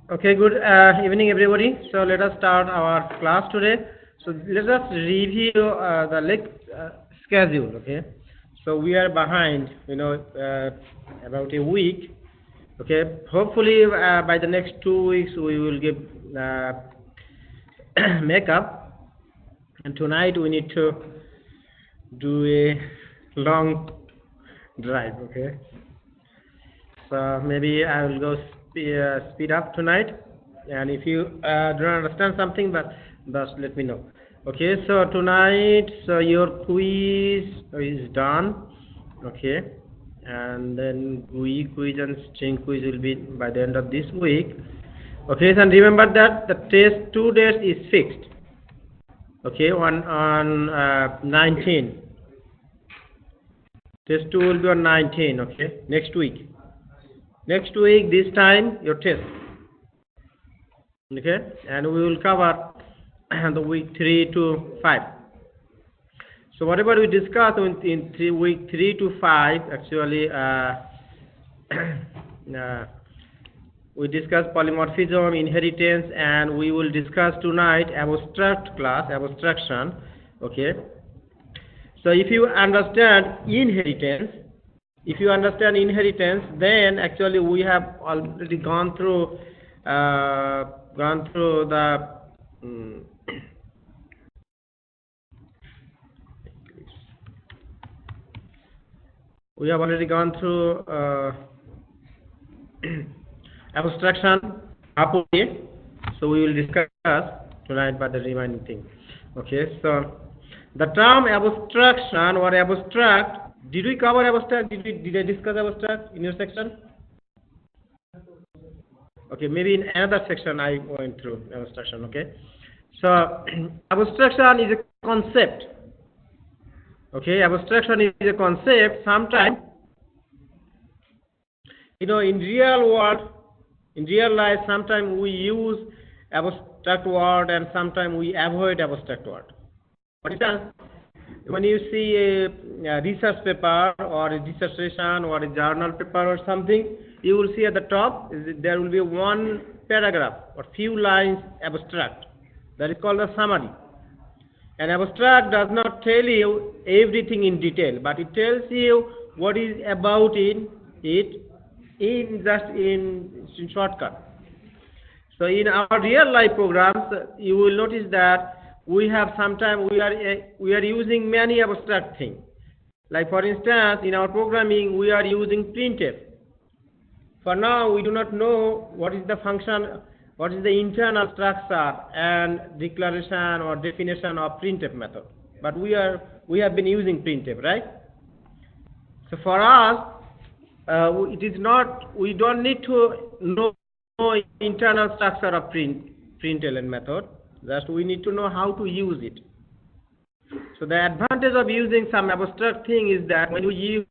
Okay, good evening, everybody. So let us start our class today. So let us review the schedule. Okay, so we are behind, about a week. Okay, hopefully by the next 2 weeks we will give makeup. And tonight we need to do a long drive. Okay, so maybe I will go speed up tonight, and if you don't understand something, but just let me know. Okay, so tonight, so your quiz is done. Okay, and then GUI quiz and string quiz will be by the end of this week. Okay, and remember that the test 2 days is fixed. Okay, on 19. Test 2 will be on 19. Okay, next week. Next week, this time, your test. Okay, and we will cover the week 3 to 5. So whatever we discuss in week 3 to 5, actually, we discuss polymorphism, inheritance, and we will discuss tonight abstraction. Okay. So if you understand inheritance, then actually we have already gone through the we have already gone through abstraction up. So we will discuss tonight about the remaining thing. Okay, so the term abstraction or abstract, did we cover abstract? Did I discuss abstract in your section? Okay, maybe in another section I went through abstraction. Okay, so abstraction is a concept. Okay, abstraction is a concept. Sometimes, in real world, in real life, sometimes we use abstract word and sometimes we avoid abstract word. For instance, when you see a research paper or a dissertation or a journal paper or something, you will see at the top there will be one paragraph or few lines abstract. That is called a summary. An abstract does not tell you everything in detail, but it tells you what is about it in shortcut. So in our real life programs, you will notice that we have sometimes we are using many abstract things. Like for instance, in our programming, we are using printf. For now, we do not know what is the function, what is the internal structure and declaration or definition of printf method. But we have been using printf, right? So for us, it is not. We don't need to know internal structure of println method. Just we need to know how to use it. So the advantage of using some abstract thing is that when we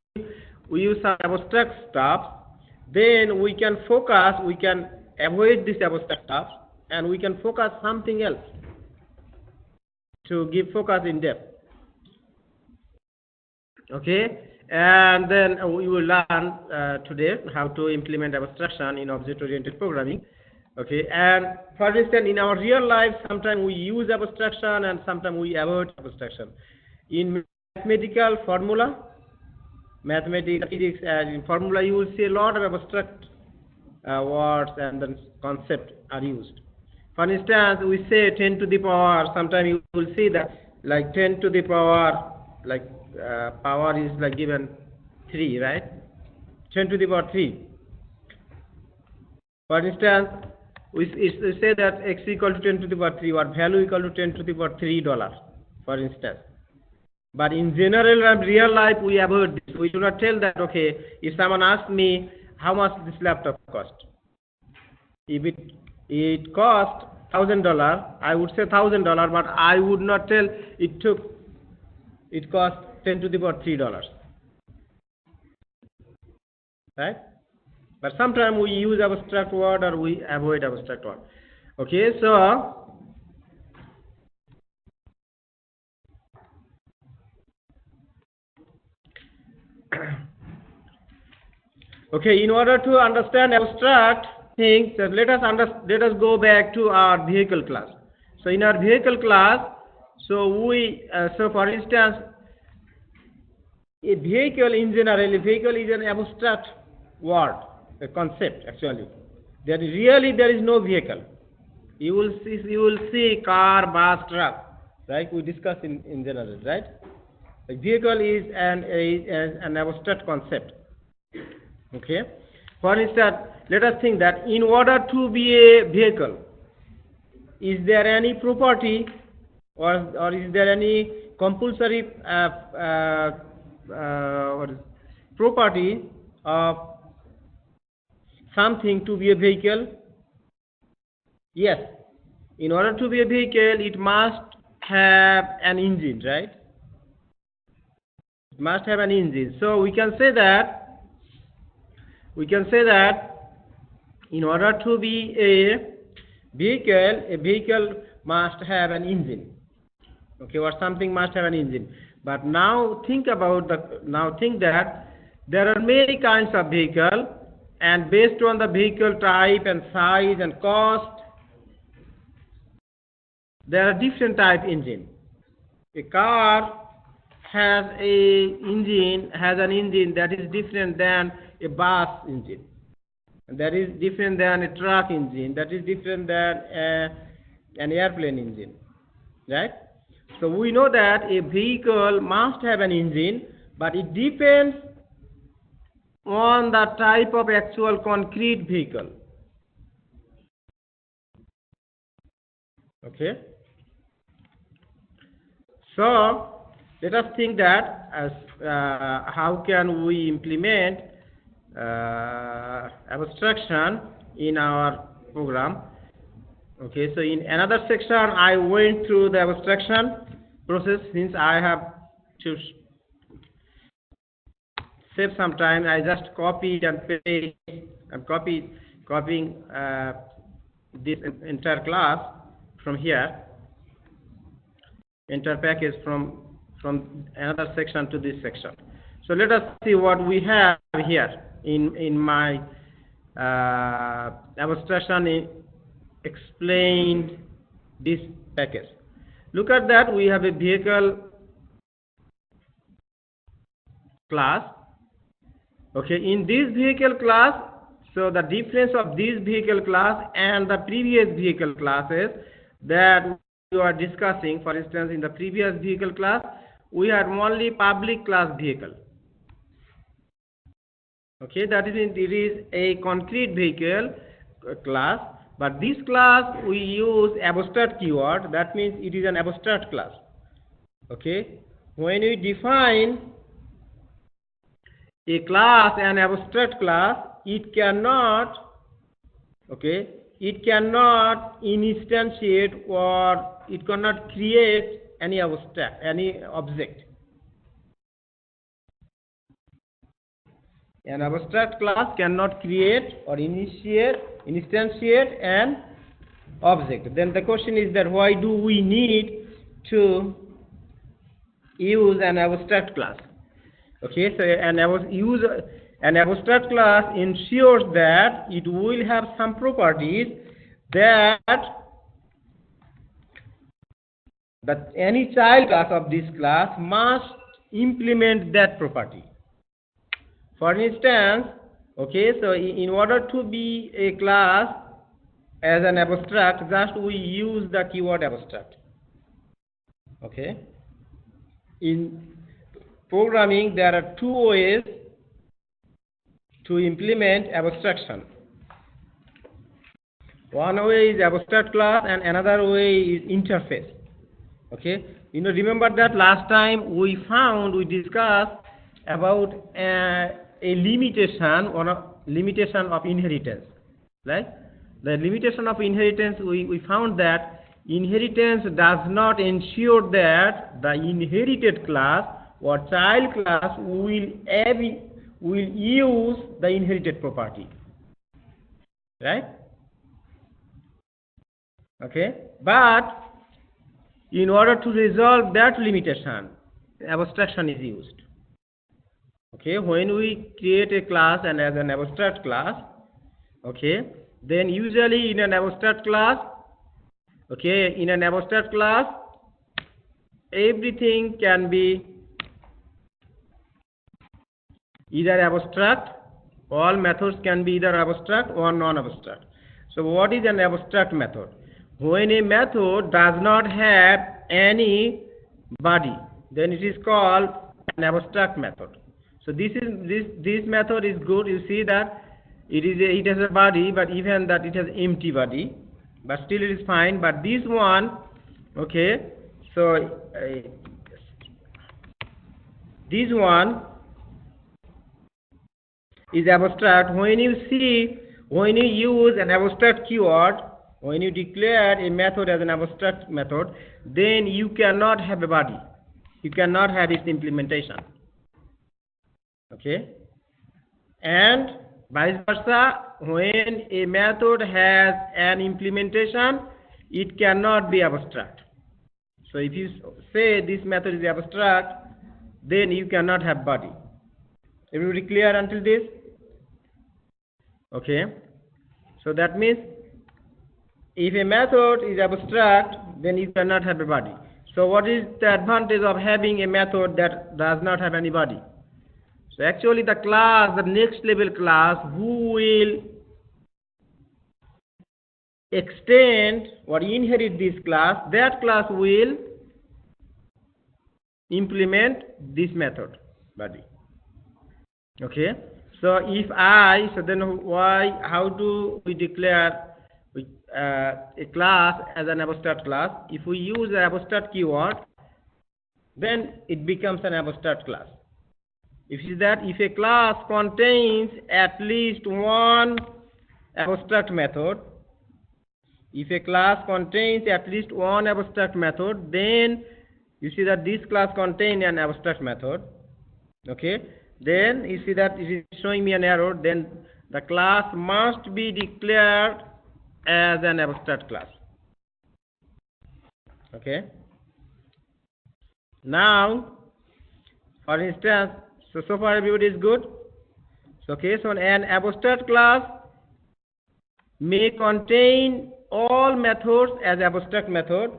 use some abstract stuff, then we can focus, we can avoid this abstract stuff, and we can focus something else to give focus in depth. Okay, and then we will learn today how to implement abstraction in object-oriented programming. Okay, and for instance, in our real life, sometimes we use abstraction and sometimes we avoid abstraction. In mathematical formula, mathematics, physics, and in formula, you will see a lot of abstract words and then concepts are used. For instance, we say 10 to the power. Sometimes you will see that like 10 to the power, like power is like given 3, right? 10 to the power 3. For instance, we say that x equal to 10 to the power 3 or value equal to 10 to the power $3, for instance. But in general and real life, we avoid this. We do not tell that, okay, if someone asks me how much this laptop cost, if it cost $1,000, I would say $1,000, but I would not tell it cost 10 to the power $3. Right? But sometimes we use abstract word or we avoid abstract word. Okay, so okay, in order to understand abstract, think that let us go back to our vehicle class. So in our vehicle class, so for instance, a vehicle in general, a vehicle is an abstract word, a concept actually. There is no vehicle. You will see car, bus, truck, right? We discussed in general, right? A vehicle is an abstract concept. Okay. For instance, let us think that in order to be a vehicle, is there any property or is there any compulsory property of something to be a vehicle? Yes. In order to be a vehicle, it must have an engine, right? It must have an engine. So we can say that in order to be a vehicle must have an engine. Okay, or something must have an engine. But now think that there are many kinds of vehicle, and based on the vehicle type and size and cost, there are different type engine. A car has an engine that is different than a bus engine, and that is different than a truck engine, that is different than an airplane engine, right? So we know that a vehicle must have an engine, but it depends on the type of actual concrete vehicle. Okay. So let us think that as how can we implement abstraction in our program. Okay, so in another section I went through the abstraction process. Since I have to save some time, I just copied and pasted. I'm copying this entire class from here, entire package from another section to this section. So let us see what we have here in my abstraction explained this package. Look at that. We have a vehicle class. Okay, in this vehicle class, so the difference of this vehicle class and the previous vehicle classes that we are discussing, for instance, in the previous vehicle class, we had only public class vehicle. Okay, that is it is a concrete vehicle class, but this class we use abstract keyword. That means it is an abstract class. Okay, when we define a class, an abstract class, it cannot instantiate or it cannot create any object. An abstract class cannot create or instantiate an object. Then the question is that why do we need to use an abstract class? Okay, so an abstract class ensures that it will have some properties that any child class of this class must implement that property. For instance, okay, so in order to be a class as an abstract, just we use the keyword abstract. Okay, in programming there are two ways to implement abstraction. One way is abstract class and another way is interface. Okay, remember that last time we discussed about a limitation or a limitation of inheritance, right? The limitation of inheritance, we found that inheritance does not ensure that the inherited class or child class will use the inherited property, right? Okay, but in order to resolve that limitation, abstraction is used. Okay, when we create a class and as an abstract class, okay, Then usually in an abstract class, okay, in an abstract class, everything can be either abstract, all methods can be either abstract or non-abstract. So what is an abstract method? When a method does not have any body, then it is called an abstract method. So this method is good. You see that it has a body, but even that it has empty body, but still it is fine. But this one, okay, so this one is abstract. When you use an abstract keyword, when you declare a method as an abstract method, then you cannot have a body. You cannot have its implementation. Okay? And vice versa, when a method has an implementation, it cannot be abstract. So if you say this method is abstract, then you cannot have body. Everybody clear until this? Okay. So that means if a method is abstract, then you cannot have a body. So what is the advantage of having a method that does not have any body? So actually the class, the next level class, who will extend or inherit this class, that class will implement this method body. Okay. So then how do we declare a class as an abstract class? If we use an abstract keyword, then it becomes an abstract class. If a class contains at least one abstract method, if a class contains at least one abstract method, then you see that this class contains an abstract method. Okay. Then you see that it is showing me an error. Then the class must be declared as an abstract class. Okay. Now, for instance, so far everybody is good. So, okay, so an abstract class may contain all methods as abstract method,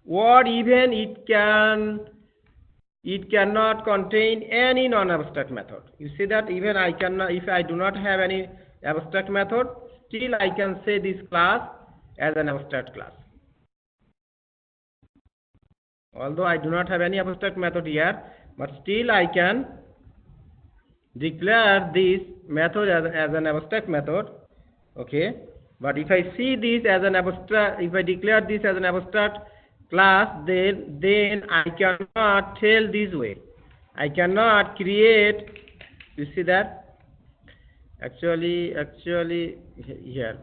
or even it cannot contain any non-abstract method. You see that even I cannot, if I do not have any abstract method, still I can say this class as an abstract class. Although I do not have any abstract method here, but still I can declare this method as an abstract method. Okay. But if I see this as an abstract, if I declare this as an abstract class, then I cannot tell this way. I cannot create, you see that? Actually here.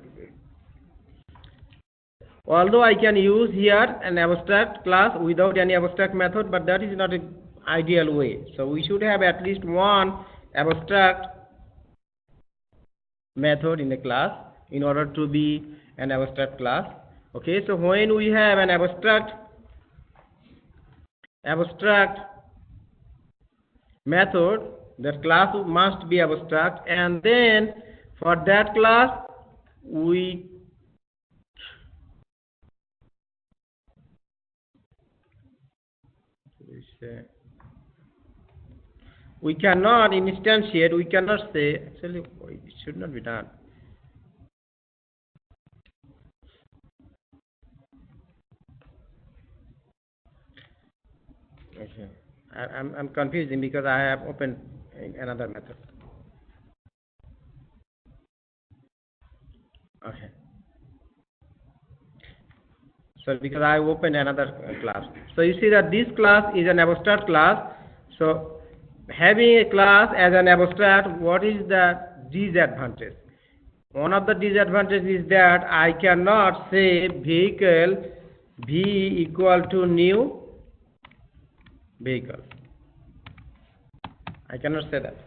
Although I can use here an abstract class without any abstract method, but that is not an ideal way. So we should have at least one abstract method in the class in order to be an abstract class. Okay, so when we have an abstract method, that class must be abstract, and then for that class we cannot instantiate, we cannot say, actually it should not be done. Okay. I'm confusing because I have opened another method. Okay. So because I opened another class. So you see that this class is an abstract class. So having a class as an abstract, what is the disadvantage? One of the disadvantages is that I cannot say vehicle V equal to new vehicle. I cannot say that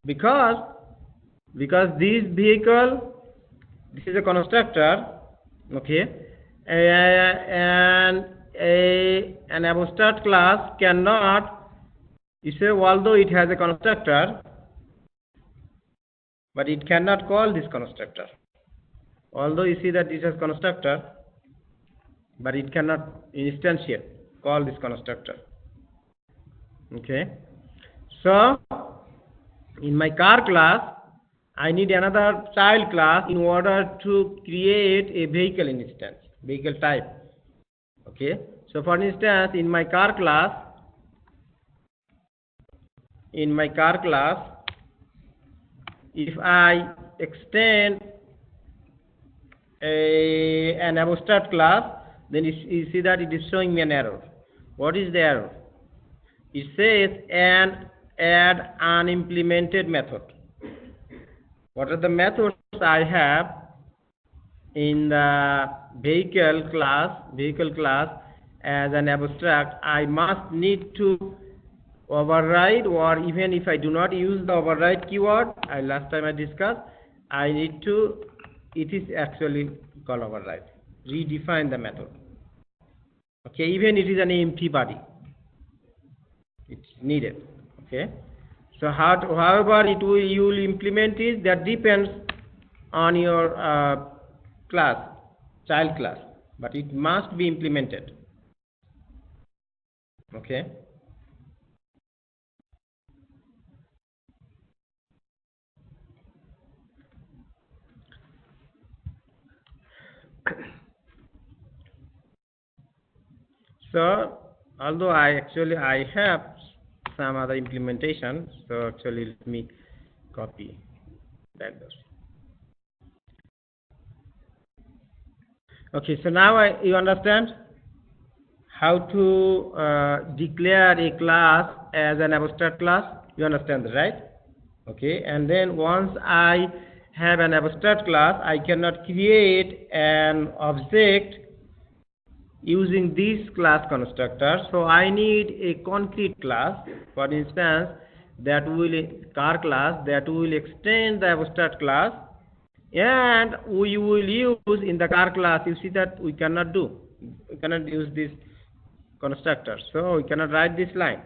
because this vehicle, this is a constructor, okay, and an abstract class cannot, you say, although it has a constructor, but it cannot call this constructor. Although you see that this is constructor, but it cannot instantiate, call this constructor. Okay. So in my car class, I need another child class in order to create a vehicle instance, vehicle type. Okay. So for instance, in my car class, if I extend an abstract class, then you see that it is showing me an error. What is the error? It says add unimplemented method. What are the methods I have in the vehicle class as an abstract? I must need to override, or even if I do not use the override keyword, last time I discussed, I need to, it is actually called override, redefine the method. Okay, even it is an empty body, it's needed. Okay, so however you will implement it, that depends on your child class, but it must be implemented. Okay. So although I have some other implementation, so actually let me copy that. Okay, so now you understand how to declare a class as an abstract class. You understand that, right? Okay, and then once I have an abstract class, I cannot create an object using this class constructor. So I need a concrete class, for instance, that will car class that will extend the abstract class, and we will use in the car class. You see that we cannot use this constructor, so we cannot write this line.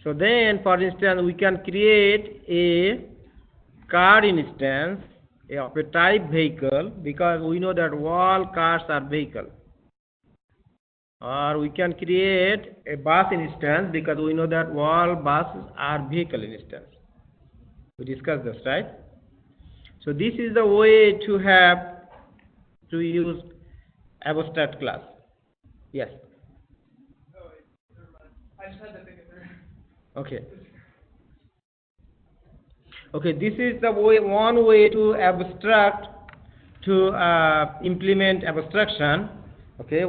So then, for instance, we can create a car instance of a type vehicle, because we know that all cars are vehicle. Or we can create a bus instance, because we know that all buses are vehicle instance. We discussed this, right? So this is the way to use abstract class. Yes. I just had to think it through. Okay. Okay, this is the one way to implement abstraction. Okay,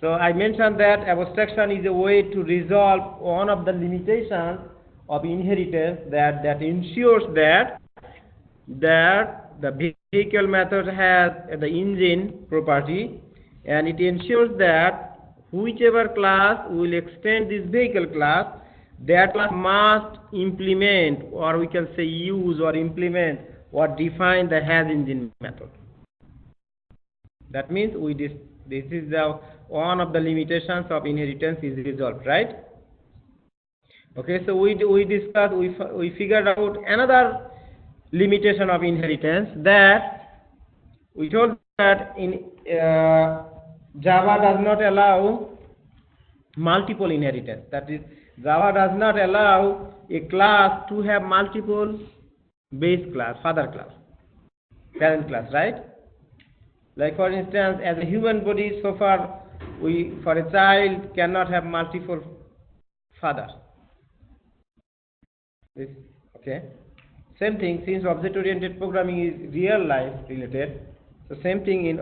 so I mentioned that abstraction is a way to resolve one of the limitations of inheritance that ensures that the vehicle method has the engine property, and it ensures that whichever class will extend this vehicle class, that class must implement, or we can say use or implement or define the has engine method. That means this is one of the limitations of inheritance is resolved, right? Okay, so we discussed, we figured out another limitation of inheritance, that we told that in Java does not allow multiple inheritance. That is, Java does not allow a class to have multiple base class, father class, parent class, right? Like for instance, as a human body, so far for a child cannot have multiple fathers. Okay. Same thing, since object-oriented programming is real life related, so same thing in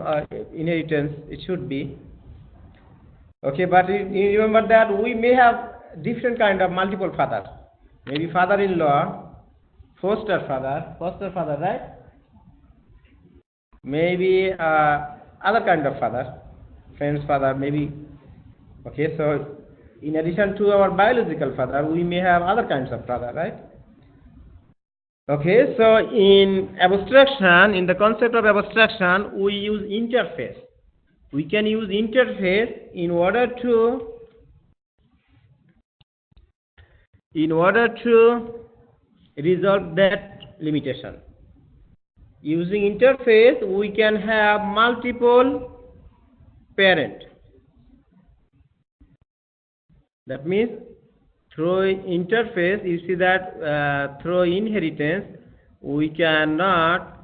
inheritance it should be. Okay, but you remember that we may have different kind of multiple fathers. Maybe father-in-law, foster father, right? Maybe other kind of father, friend's father, maybe. Okay, so in addition to our biological father, we may have other kinds of father, right? Okay, so in abstraction, in the concept of abstraction, we use interface. We can use interface in order to resolve that limitation. Using interface, we can have multiple parent. That means through interface, you see that through inheritance, we cannot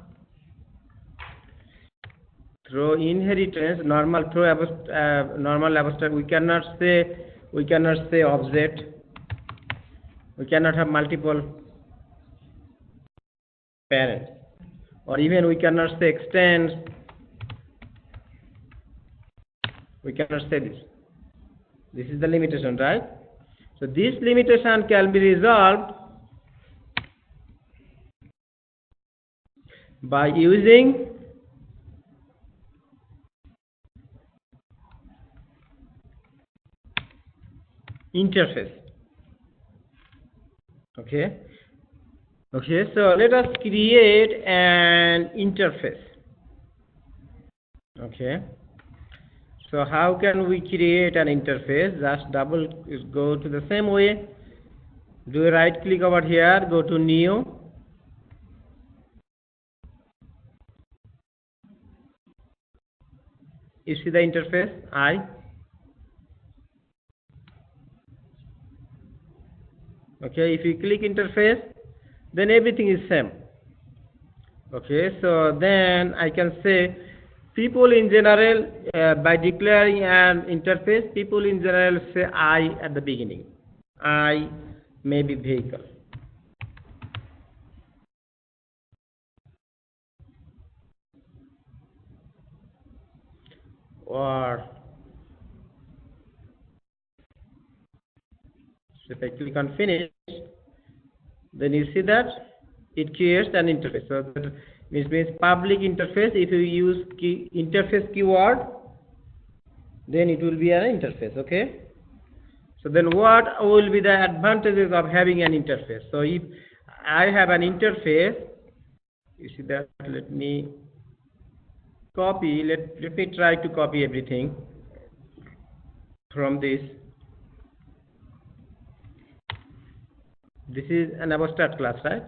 through inheritance normal abstract we cannot say object. We cannot have multiple parents, or even we cannot say extends. We cannot say this. This is the limitation, right? So this limitation can be resolved by using interface. Okay, so let us create an interface. Okay, so how can we create an interface? Just go to the same way, do a right click over here, go to new, you see the interface Okay, if you click interface, then everything is same. Okay, so then I can say people in general, by declaring an interface, people in general say I at the beginning. I may be vehicle. Or so if I click on finish, then you see that it creates an interface. So that means public interface. If you use interface keyword, then it will be an interface. Okay. So then what will be the advantages of having an interface? So if I have an interface, you see that, let me copy, let me try to copy everything from this. This is an abstract class, right?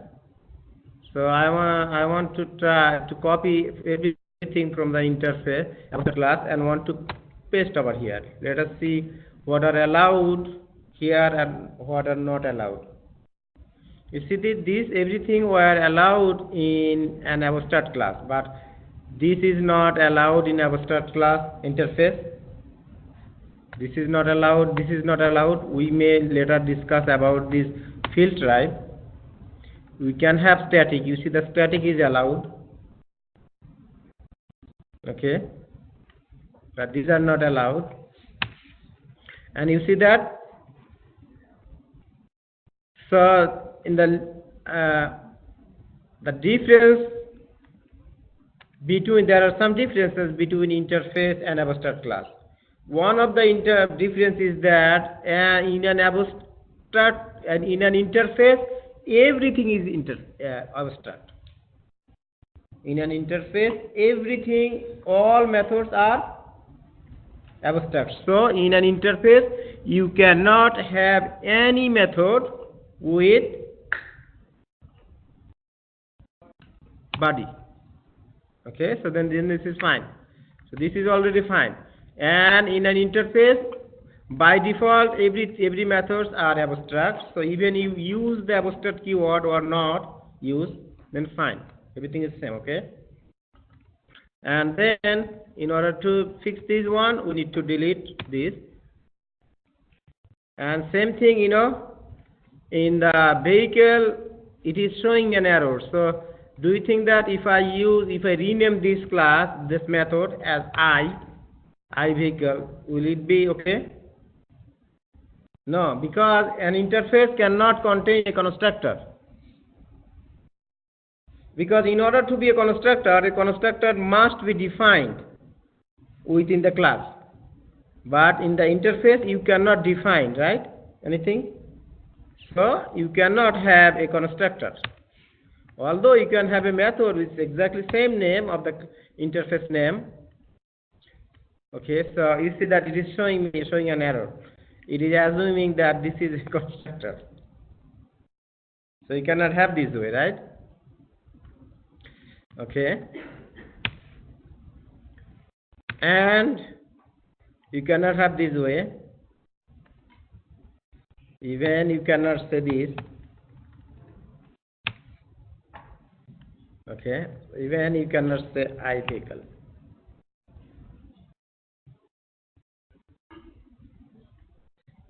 So I want to try to copy everything from the interface abstract class and want to paste over here. Let us see what are allowed here and what are not allowed. You see this everything were allowed in an abstract class, but this is not allowed in abstract class interface. This is not allowed. This is not allowed. We may later discuss about this field type. We can have static. You see the static is allowed. Okay, but these are not allowed. And you see that. So in the difference between, there are some differences between interface and abstract class. One of the difference is that in an abstract and in an interface, everything is abstract. In an interface, everything, all methods are abstract. So in an interface, you cannot have any method with body. Okay, so then this is fine. So this is already fine. And in an interface, by default, every methods are abstract. So even you use the abstract keyword or not use, then fine. Everything is same. Okay. And then in order to fix this one, we need to delete this. And same thing, in the vehicle, it is showing an error. So do you think that if I rename this class, this method as I vehicle, will it be okay? No, because an interface cannot contain a constructor. Because in order to be a constructor must be defined within the class. But in the interface, you cannot define, right? Anything? So you cannot have a constructor. Although you can have a method with exactly same name of the interface name. Okay, so you see that it is showing an error. It is assuming that this is a constructor. So you cannot have this way, right? Okay, and you cannot have this way. Even you cannot say this. Okay, even you cannot say I vehicle.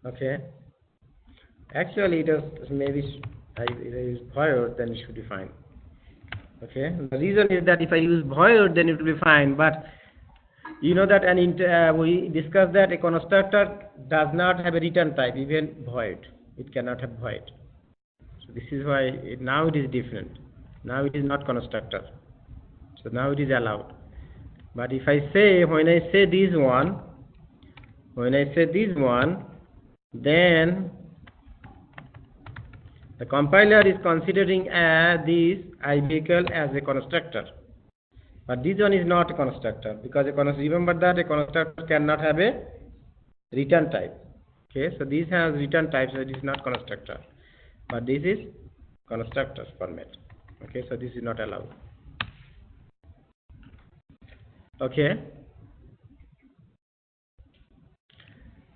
Okay, actually it is maybe if I use void, then it should be fine. Okay, the reason is that if I use void, then it will be fine. But you know that we discussed that a constructor does not have a return type, even void. It cannot have void. So this is why now it is different. Now it is not constructor. So now it is allowed. But if I say, when I say this one, then the compiler is considering this I vehicle as a constructor. But this one is not a constructor, because remember that a constructor cannot have a return type. Okay, so this has return type, so it is not constructor. But this is constructor format. Okay, so this is not allowed. Okay.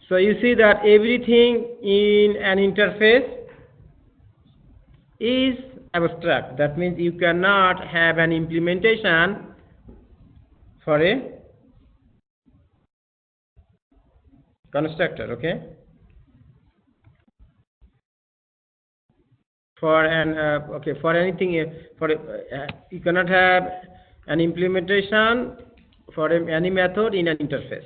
So you see that everything in an interface is abstract. That means you cannot have an implementation for a constructor. Okay. For anything, you cannot have an implementation for any method in an interface.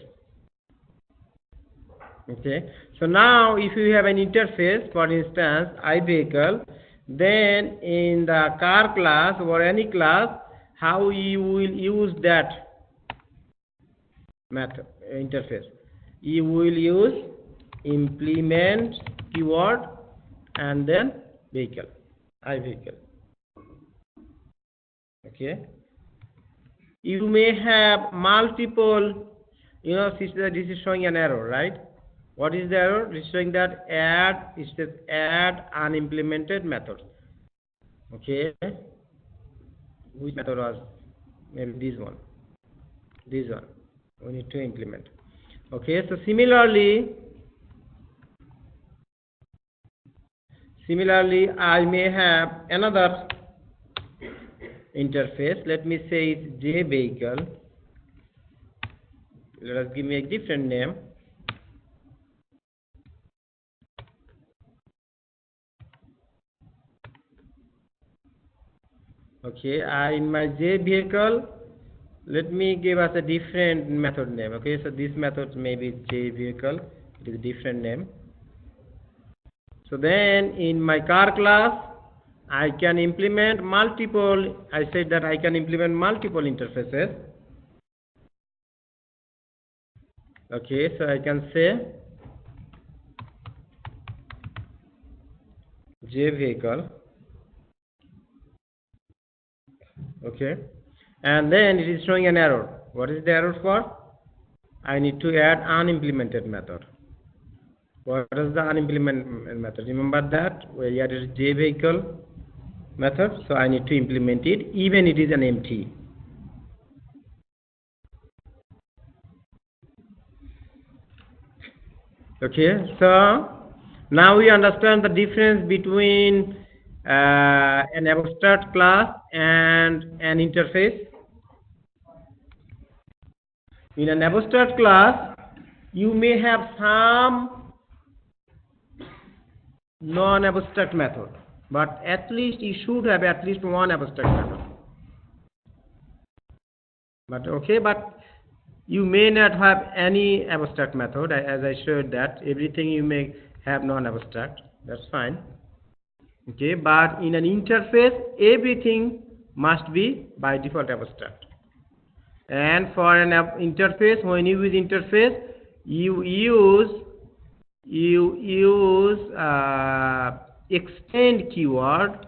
Okay, so now if you have an interface, for instance iVehicle, then in the car class or any class, how you will use that method interface? You will use implement keyword and then vehicle, iVehicle. Okay, you may have multiple, this is showing an error, right? What is the error? It is showing that it says add unimplemented method. Okay, which method was? Maybe this one. We need to implement. Okay, so similarly I may have another interface. Let me say it's JVehicle. Let us give me a different name. Okay, in my JVehicle, let me give us a different method name. Okay, so this method may be JVehicle. It is a different name. So then in my car class, I can implement multiple. I said that I can implement multiple interfaces. Okay, so I can say JVehicle. Okay, and then it is showing an error. What is the error for? I need to add unimplemented method. What is the unimplemented method? Remember that here is JVehicle method, so I need to implement it even it is an empty. Okay, so now we understand the difference between an abstract class and an interface. In an abstract class, you may have some non-abstract method, but at least you should have at least one abstract method. But you may not have any abstract method, as I showed that everything you may have non-abstract. That's fine. Okay, but in an interface, everything must be by default abstract. And for an interface, when you use interface, you use extend keyword.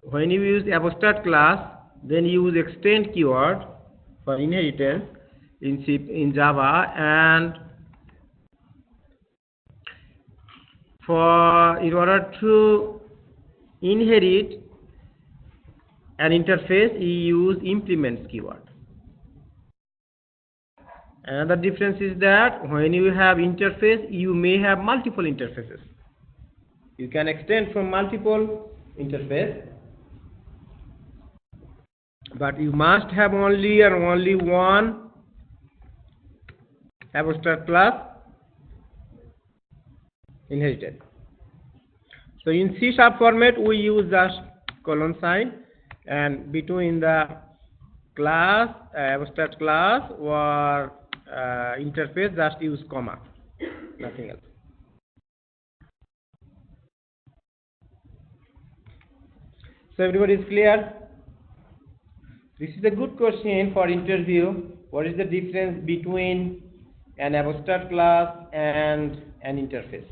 When you use abstract class, then you use extend keyword for inheritance in Java, and in order to inherit an interface, you use implements keyword. Another difference is that when you have interface, you may have multiple interfaces. You can extend from multiple interface, but you must have only and only one abstract class inherited. So in C# format, we use just colon sign, and between the class, abstract class or interface, just use comma, nothing else. So everybody is clear? This is a good question for interview. What is the difference between an abstract class and an interface?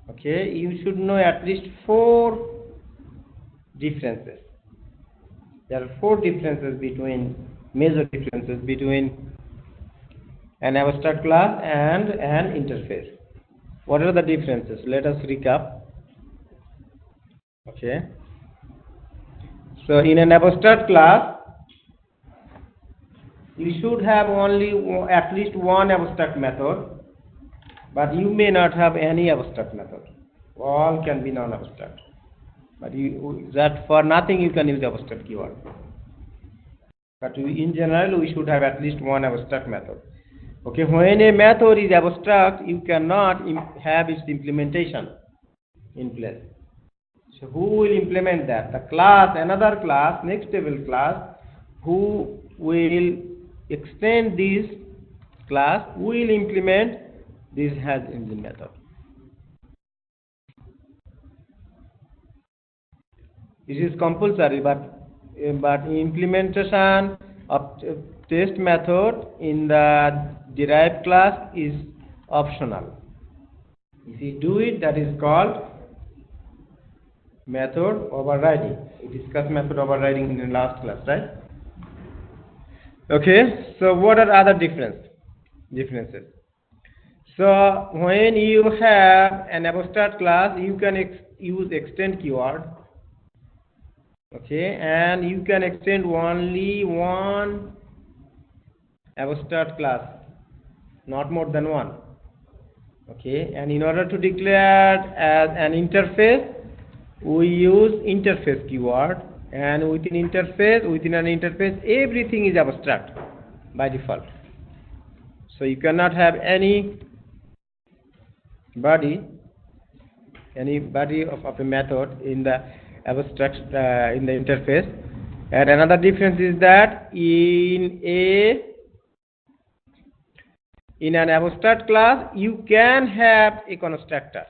Okay, you should know at least 4 differences. There are 4 differences between, major differences between an abstract class and an interface. What are the differences? Let us recap. Okay. So in an abstract class, you should have only at least one abstract method, but you may not have any abstract method. All can be non-abstract. But that for nothing you can use abstract keyword. But in general, we should have at least one abstract method. Okay, when a method is abstract, you cannot have its implementation in place. So who will implement that? The class, another class, next level class, who will extend this class, will implement this has engine method. This is compulsory, but implementation of test method in the derived class is optional. If you do it, that is called method overriding. We discussed method overriding in the last class, right? Okay, so what are other differences? So when you have an abstract class, you can use extend keyword. Okay, and you can extend only one abstract class, not more than one. Okay, and in order to declare as an interface, we use interface keyword, and within an interface, everything is abstract by default. So you cannot have any body of a method in the abstract in the interface. And another difference is that in an abstract class, you can have a constructor.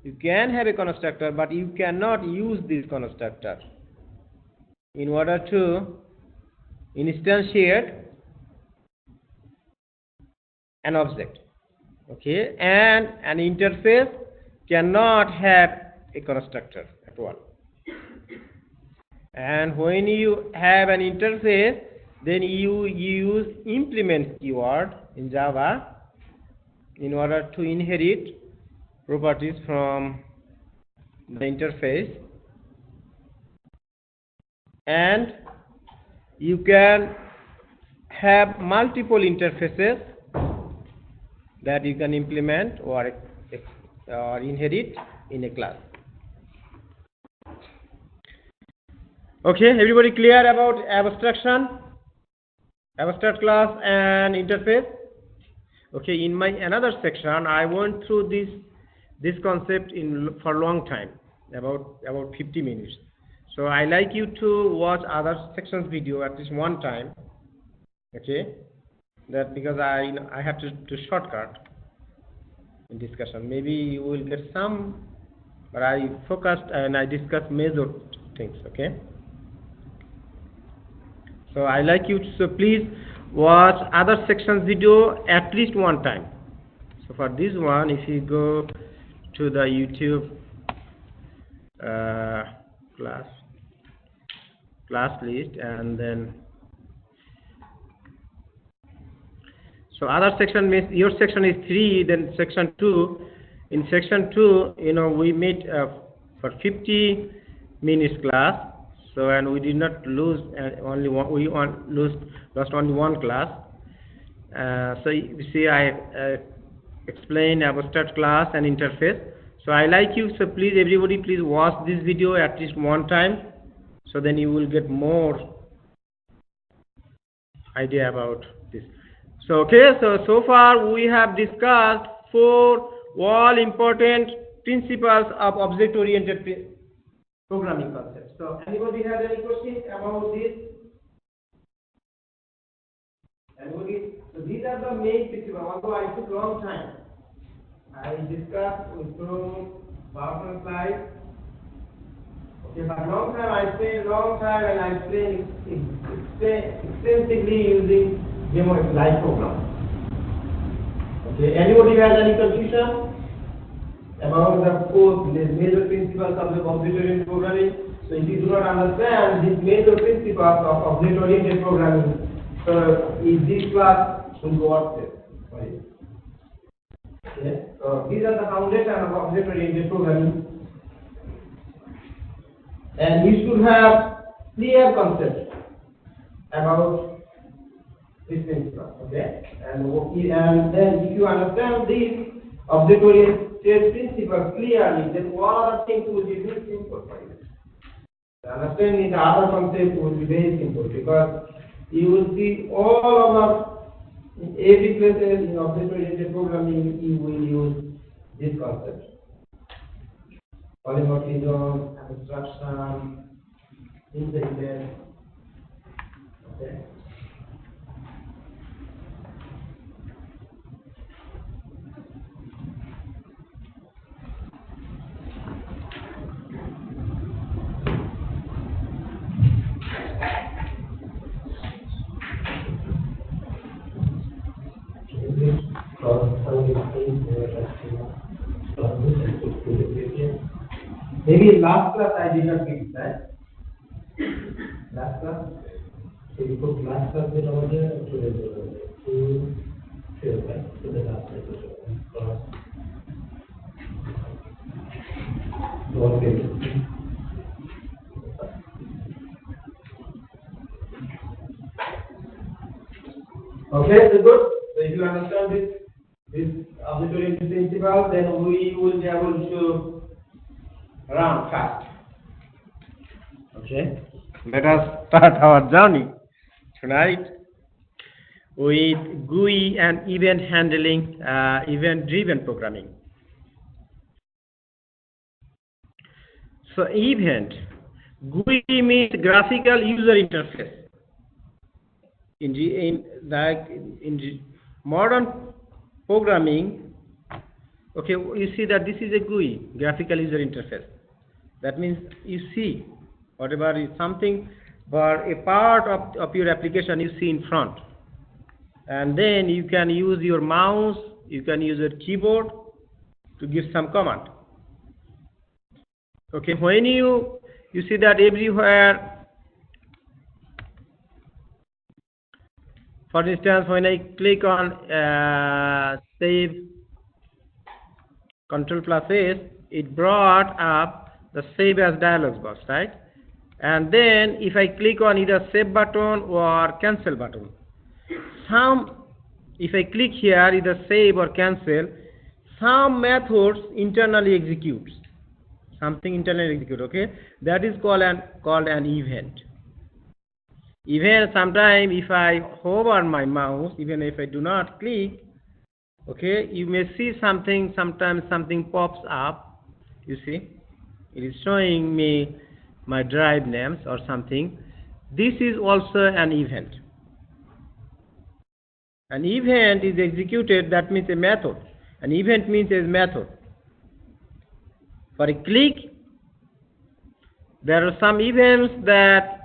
You can have a constructor, but you cannot use this constructor in order to instantiate an object. Okay, and an interface cannot have a constructor at all. And when you have an interface, then you use implement keyword in Java in order to inherit properties from the interface, and you can have multiple interfaces that you can implement or inherit in a class. Okay, everybody clear about abstract class and interface? Okay, in my another section, I went through this concept for a long time, about 50 minutes. So I like you to watch other sections video at least one time. Okay, that because I have to shortcut in discussion. Maybe you will get some, but I focused and I discussed major things. Okay. So I like you to, so please watch other sections video at least one time. So for this one, if you go to the YouTube class list, and then so other section means your section is 3, then section 2. In section 2, we made for 50 minutes class. So, and we did not lose only one, lost only one class. So you see, I explain abstract class and interface. So I like you, so please everybody please watch this video at least one time, so then you will get more idea about this. So okay, so far we have discussed 4 all important principles of object oriented programming concepts. So anybody have any questions about this? Anybody? So these are the main principles, although I took long time. I discussed with PowerPoint slides. Okay, but long time I spent long time and I explained extensively using demo live program. Okay, anybody has any confusion about the 4 major principles of the object-oriented programming? So if you do not understand these major principles of object-oriented programming, so in this class will go up there for you. Okay, so these are the foundation of object-oriented programming, and you should have clear concept about this principle. Okay, and then if you understand these object-oriented principles clearly, then all other things will be very simple for you. Understanding the other concept will be very simple, because you will see all of in every place in object-oriented programming you will use this concept. Polymorphism, abstraction, intelligence. Okay. Maybe last class I did not give that. Last class? So you put last class bit over there to fill, right? To the last class. Okay, so good. So if you understand this object-oriented principle, then we will be able to run fast. Okay, let us start our journey tonight with GUI and event handling, event-driven programming. So event, GUI means graphical user interface. In modern programming, okay, you see that this is a GUI, graphical user interface. That means you see whatever is something for a part of your application you see in front, and then you can use your mouse, you can use your keyboard to give some command. Okay, when you see that everywhere. For instance, when I click on save, Ctrl+S, it brought up the save as dialog box, right? And then if I click on either save button or cancel button, if I click here either save or cancel, some methods internally executes. Something internally execute, okay? That is called an event. Even sometimes if I hover my mouse, even if I do not click, okay, you may see something, sometimes something pops up, you see, it is showing me my drive names or something. This is also an event. An event is executed, that means a method. An event means a method. For a click, there are some events that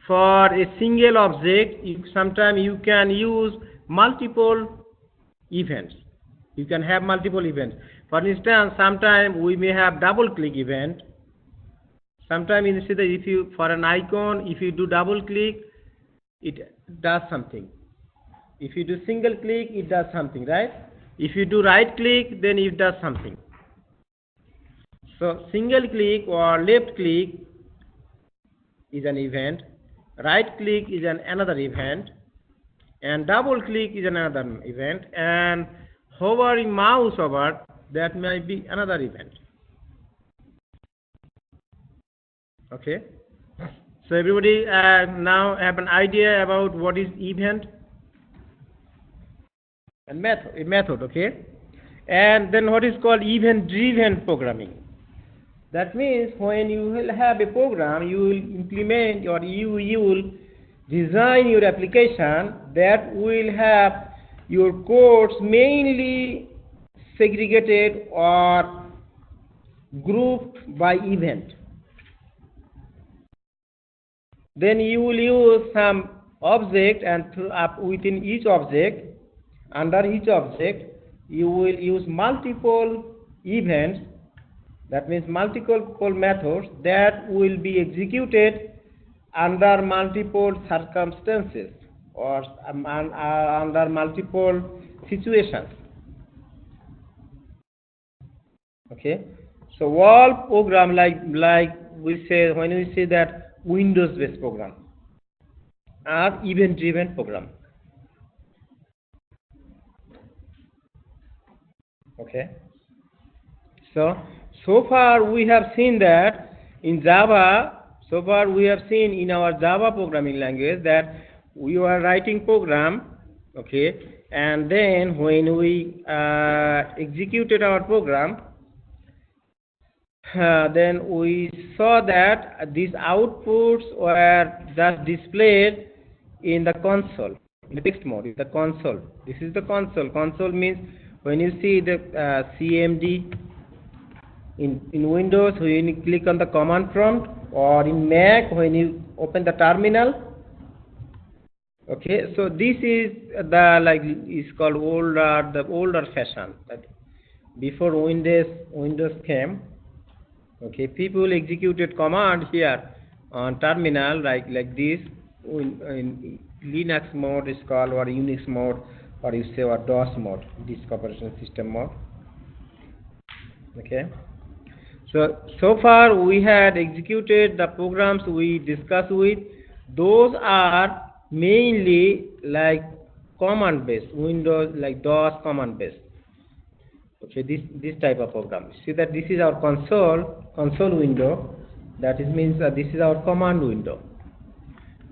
for a single object, sometimes you can use multiple events. You can have multiple events. For instance, sometimes we may have double click event. Sometimes you see that if you, for an icon, if you do double click, it does something. If you do single click, it does something, right? If you do right click, then it does something. So single click or left click is an event, right click is another event, and double click is another event, and hovering mouse over that might be another event. Okay, so everybody now have an idea about what is event and method. Okay, and then what is called event driven programming. That means when you will have a program, you will implement or you will design your application that will have your codes mainly segregated or grouped by event. Then you will use some object, and within each object, under each object, you will use multiple events. That means multiple methods that will be executed under multiple circumstances or under multiple situations. Okay, so all program like we say, when we say that Windows-based program are event-driven program. Okay, so far we have seen that in Java, so far we have seen in our Java programming language that we are writing program, okay, and then when we executed our program, then we saw that these outputs were just displayed in the console, in the text mode, in the console. This is the console. Console means when you see the CMD in Windows, when you click on the command prompt, or in Mac when you open the terminal. Okay, so this is the is called the older fashion. That before Windows came, okay, people executed command here on terminal like this. In Linux mode is called, or Unix mode, or you say or DOS mode, disk operation system mode. Okay, so far we had executed the programs we discussed with. Those are mainly like command based, Windows like DOS command based. Okay, this type of program. See that this is our console window. That means this is our command window.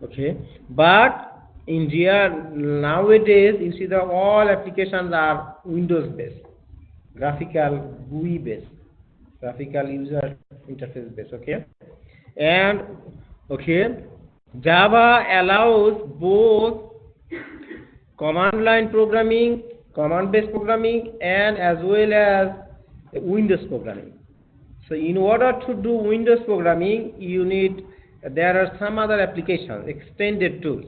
Okay, but in real nowadays you see that all applications are Windows based, graphical GUI based, graphical user interface based. Okay, and okay, Java allows both command line programming, command based programming, and as well as Windows programming. So in order to do Windows programming, there are some other applications, extended tools.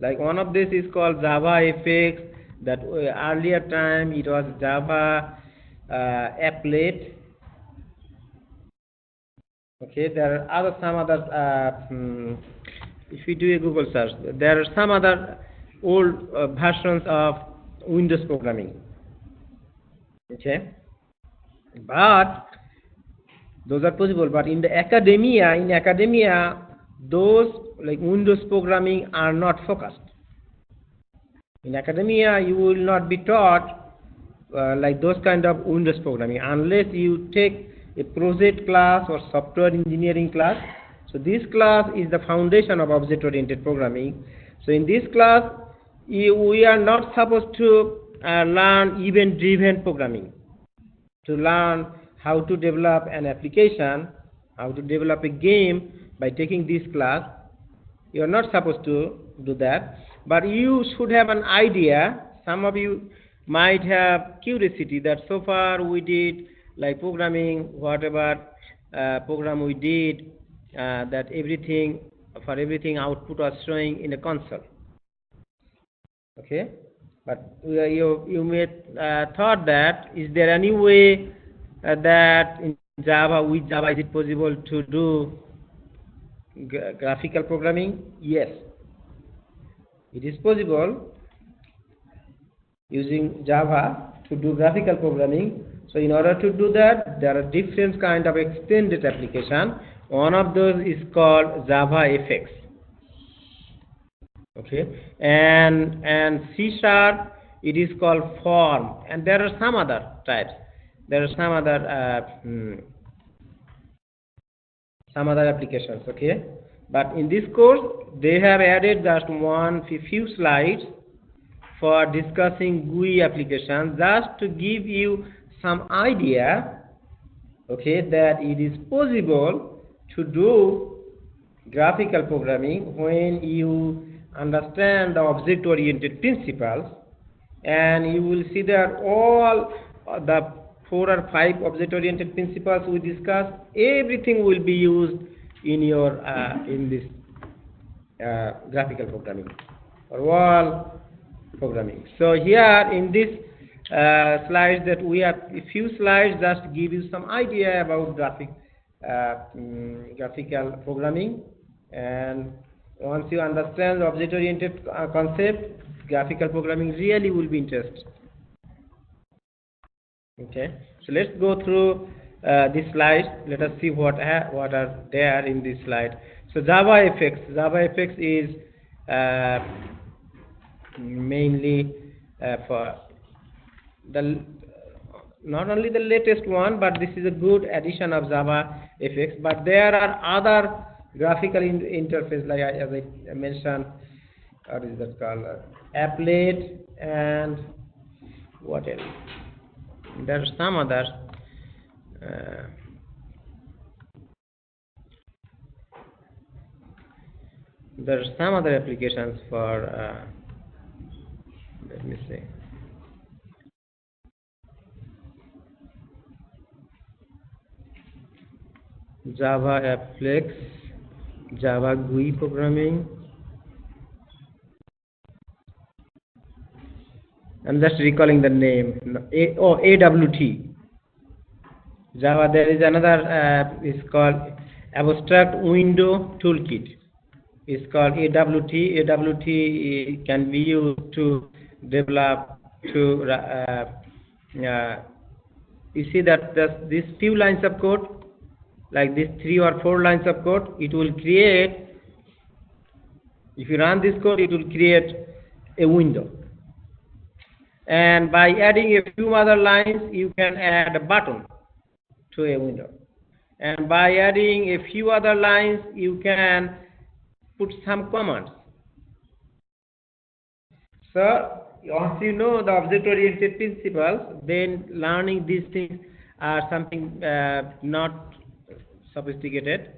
Like one of this is called Java FX. That earlier time it was Java Applet. Okay, there are some other. If you do a Google search, there are some other old versions of Windows programming. Okay, but those are possible. But in academia, those like Windows programming are not focused. In academia, you will not be taught like those kind of Windows programming unless you take a project class or software engineering class. So this class is the foundation of object-oriented programming. So in this class, we are not supposed to learn event-driven programming. To learn how to develop an application, how to develop a game by taking this class, you are not supposed to do that. But you should have an idea. Some of you might have curiosity that so far we did like programming, whatever program we did, that everything output was showing in a console. Okay, but you may thought that is there any way that in Java, with Java, is it possible to do graphical programming? Yes, it is possible using Java to do graphical programming, So in order to do that, there are different kind of extended application. One of those is called JavaFX. Okay, and C#, it is called form, and there are some other types. There are some other applications. Okay, but in this course they have added just few slides for discussing GUI applications, just to give you some idea, okay, that it is possible to do graphical programming when you understand the object-oriented principles, and you will see that all the 4 or 5 object-oriented principles we discussed, everything will be used in your in this graphical programming or all programming. So here in this slides, that we have a few slides just to give you some idea about graphical programming, and once you understand the object-oriented concept, graphical programming really will be interesting. Okay, so let's go through this slide. Let us see what are there in this slide. So JavaFX is mainly for the not only the latest one, but this is a good addition of JavaFX. But there are other graphical interface, like as I mentioned, what is that called, applet, and what else? There are some others. There are some other applications for let me see. Java Applex, Java GUI programming. I'm just recalling the name. AWT. Java. There is another. Is called Abstract Window Toolkit. It's called AWT. AWT can be used to develop you see that these few lines of code, like these 3 or 4 lines of code, it will create. If you run this code, it will create a window. And by adding a few other lines, you can add a button to a window. And by adding a few other lines, you can put some commands. So once you know the object-oriented principles, then learning these things are something not sophisticated.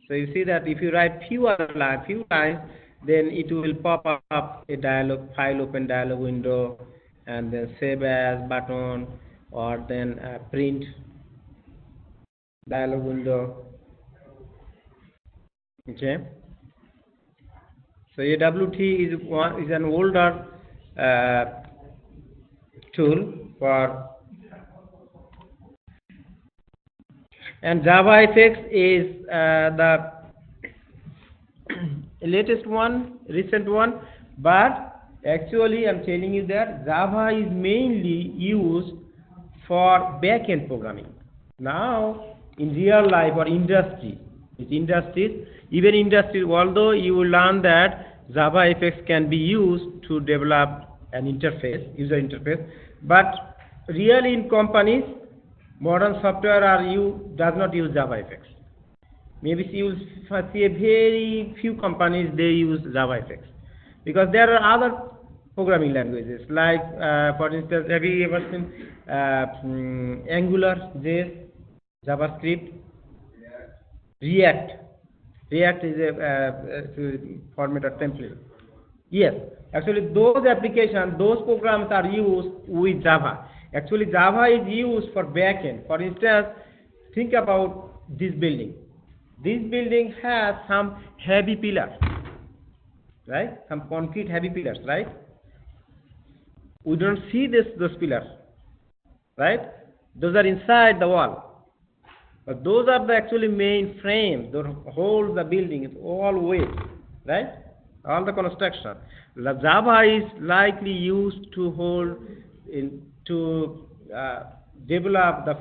So you see that if you write few lines, then it will pop up a file open dialog window, and then save as button, or then print dialog window. Okay. So AWT is an older tool for, and JavaFX is the latest one, recent one, but actually I'm telling you that Java is mainly used for back-end programming. Now in real life or industries, although you will learn that JavaFX can be used to develop an user interface, but really in companies, modern software does not use JavaFX. Maybe you will see a very few companies they use JavaFX, because there are other programming languages, like for instance, have you ever seen Angular, JS, JavaScript, React? React is a format or template. Yes, actually those applications, those programs are used with Java. Actually Java is used for backend. For instance, think about this building. This building has some heavy pillars, right? Some concrete heavy pillars, right? We don't see those pillars, right? Those are inside the wall. But those are the actually main frames that hold the building. It's all weight, right? All the construction. The Java is likely used to hold to develop the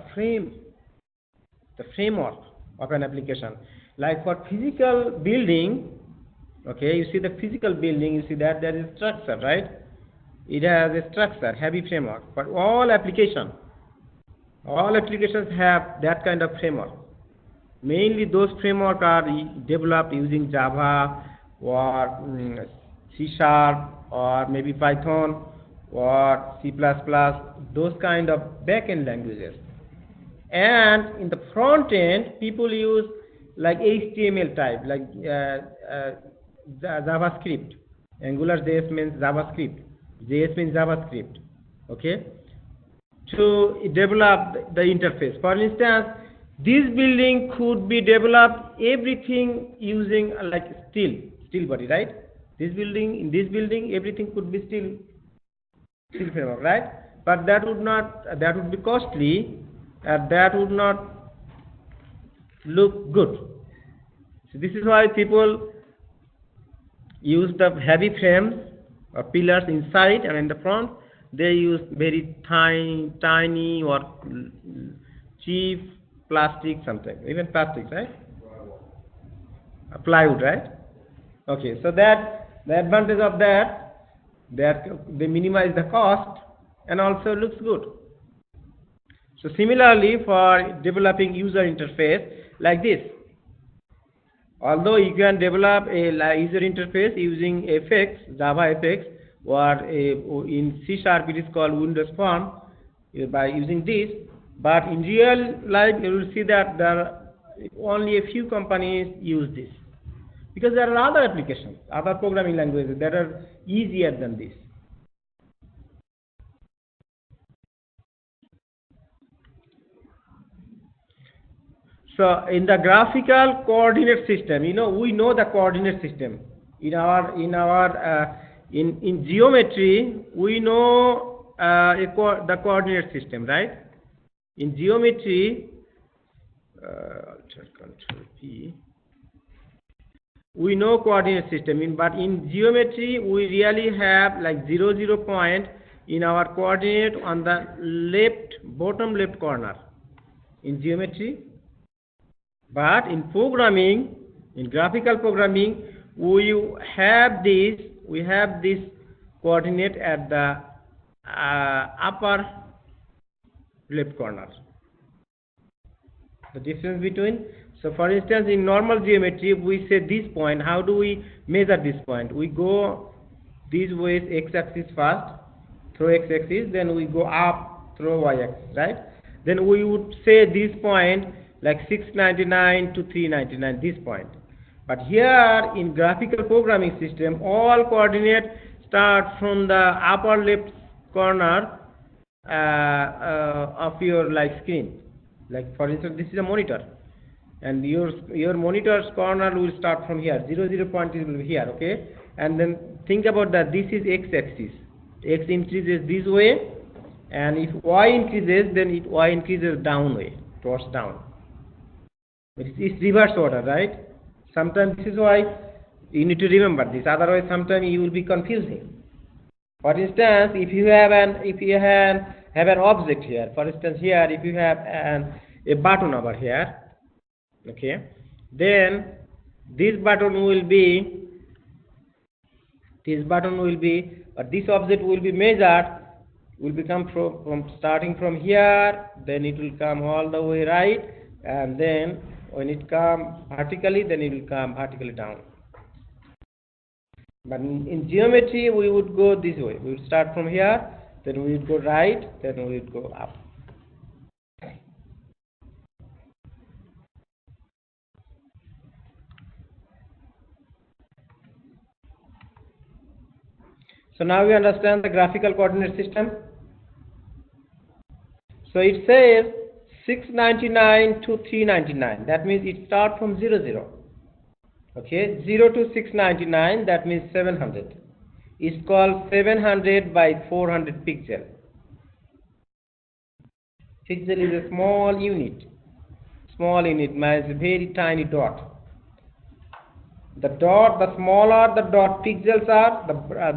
framework of an application. Like for physical building, okay, you see the physical building, you see that there is structure, right? It has a structure, heavy framework. But all applications have that kind of framework. Mainly those frameworks are developed using Java or C#, or maybe Python or C++, those kind of back-end languages. And in the front end, people use like HTML type, like JavaScript. Angular JS means JavaScript. JS means JavaScript. Okay, to develop the interface. For instance, this building could be developed everything using like steel body, right? In this building, everything could be steel framework, right? But that would be costly, and that would not look good. So this is why people use the heavy frames or pillars inside, and in the front they use very tiny or cheap plastic, something, even plastic, right? Plywood, right? Okay, so that the advantage of that they minimize the cost and also looks good. So similarly, for developing user interface like this, although you can develop a user interface using FX, Java FX, or in C# it is called Windows Form, by using this, but in real life you will see that there are only a few companies use this, because there are other applications, other programming languages that are easier than this. So in the graphical coordinate system, we know the coordinate system. In geometry, we know the coordinate system, right? In geometry, Control P. We know coordinate system, but in geometry we really have like 0 point in our coordinate on the bottom left corner in geometry. But in programming, in graphical programming, we have this coordinate at the upper left corner. The difference between, so for instance, in normal geometry, we say this point. How do we measure this point? We go this way, x-axis first, through x-axis, then we go up through y-axis, right? Then we would say this point like 699 to 399, this point. But here in graphical programming system, all coordinates start from the upper left corner of your screen. Like for instance, this is a monitor, and your monitor's corner will start from here. 0 point will be here, okay? And then think about that. This is x-axis. X increases this way, and if y increases, then y increases down way, towards down. It's reverse order, right? Sometimes this is why you need to remember this. Otherwise, sometimes you will be confusing. For instance, if you have an object here, for instance, here if you have a button over here, okay, then this button will be, or this object will be measured, will become from starting from here, then it will come all the way right, and then when it comes vertically, then it will come vertically down. But in geometry, we would go this way. We would start from here, then we would go right, then we would go up. So now we understand the graphical coordinate system. So it says 699 to 399. That means it starts from 00. Okay, 0 to 699, that means 700. It's called 700 by 400 pixel. Pixel is a small unit. Small unit means a very tiny dot. The smaller the dot pixels are, the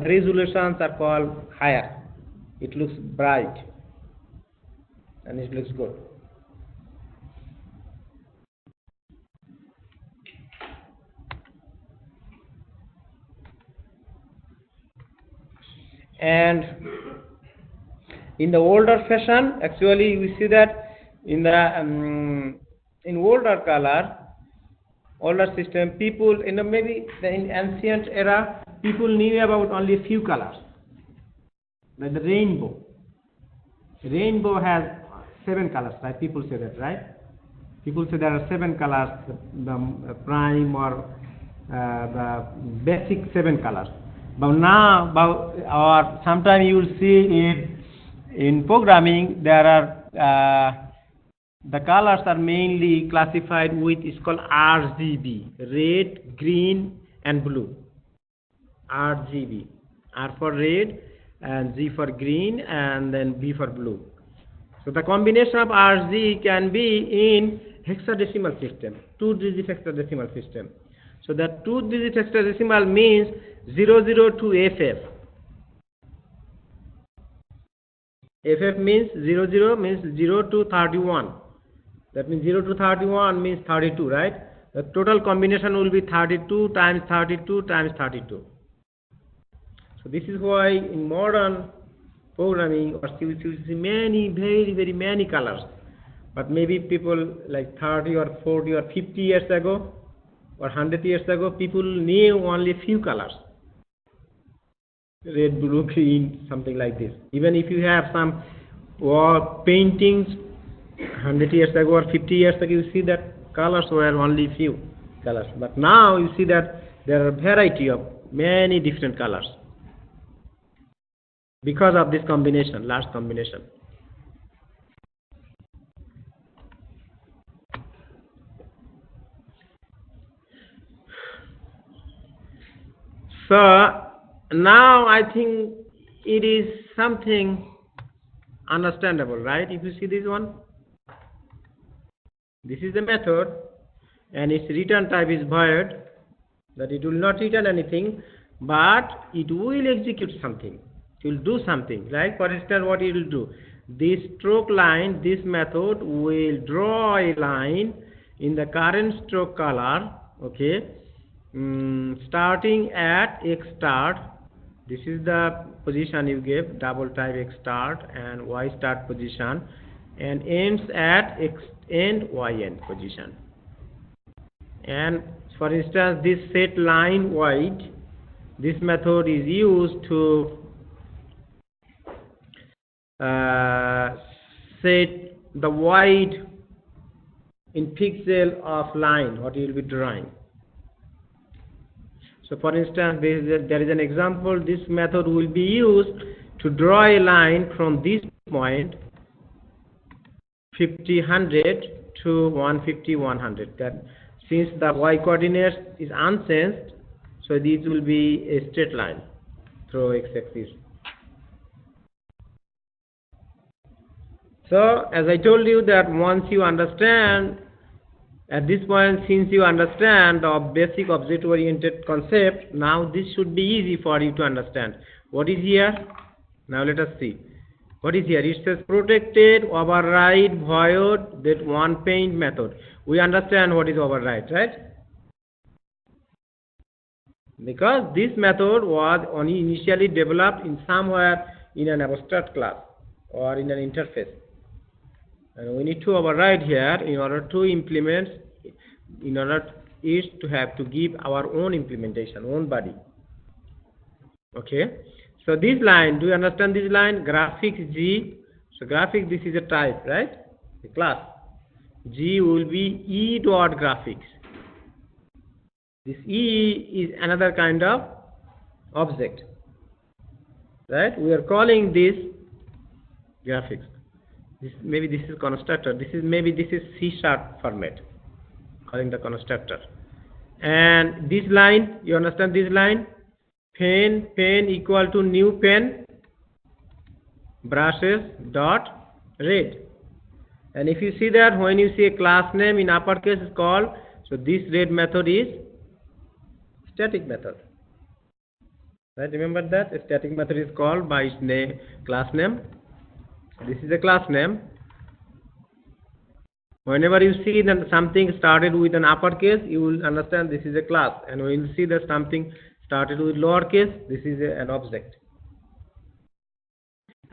resolutions are called higher. It looks bright. and it looks good. And in the older fashion, actually we see that in the in older color, older system, people maybe in ancient era, people knew about only a few colors, like the rainbow. Rainbow has 7 colors, right? People say that, right? People say there are 7 colors, the prime or the basic 7 colors. But now, or sometime you will see in programming, there are the colors are mainly classified with, it's called RGB, red, green, and blue. RGB, R for red, and G for green, and then B for blue. So the combination of RG can be in hexadecimal system, 2-digit hexadecimal system. So that 2-digit hexadecimal means 00 to FF. FF means 00 means 0 to 31. That means 0 to 31 means 32, right? The total combination will be 32 times 32 times 32. So this is why in modern programming, or you see many, very many colors. But maybe people like 30 or 40 or 50 years ago or 100 years ago, people knew only a few colors. Red, blue, green, something like this. Even if you have some wall paintings 100 years ago or 50 years ago, you see that colors were only few colors. But now you see that there are a variety of many different colors because of this combination, large combination. So now I think it is something understandable, right? If you see this one, this is the method, and its return type is void, that it will not return anything, but it will execute something. It will do something. Like for instance, what it will do? This stroke line, this method will draw a line in the current stroke color, okay, starting at X start. This is the position you give, double type X start and Y start position, and ends at X end Y end position. And for instance, this set line wide, this method is used to set the wide in pixel of line what you will be drawing. So for instance, there is an example. This method will be used to draw a line from this point 50, 100 to 150, 100. That since the y coordinate is unchanged, so this will be a straight line through x-axis. So as I told you that once you understand, at this point, since you understand the basic object-oriented concept, now this should be easy for you to understand. What is here? Now let us see. What is here? It says protected, override, void, that one paint method. We understand what is override, right? Because this method was only initially developed in somewhere in an abstract class or in an interface. And we need to override here in order to implement, in order is to have to give our own implementation, own body. Okay. So this line, do you understand this line? Graphics G. So graphics, this is a type, right? The class. G will be E dot graphics. This E is another kind of object, right? We are calling this graphics. Maybe this is constructor. This is C# format, calling the constructor. And this line, you understand this line? Pen equal to new pen, brushes dot red. And if you see that when you see a class name in uppercase is called, so this red method is static method. Right? Remember that a static method is called by its name, class name. This is a class name, Whenever you see that something started with an uppercase, you will understand this is a class. And when you see that something started with lowercase, this is an object.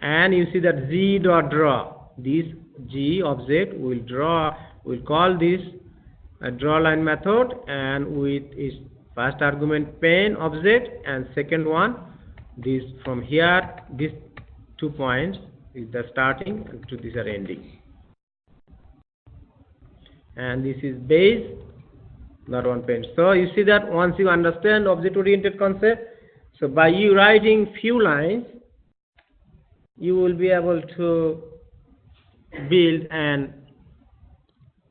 And you see that z.draw. This g object will draw. We'll call this a draw line method, and with its first argument pen object, and second one, this from here, these 2 points is the starting, and to these are ending. And this is base, not one pen. So you see that once you understand object-oriented concept, so by you writing few lines, you will be able to build and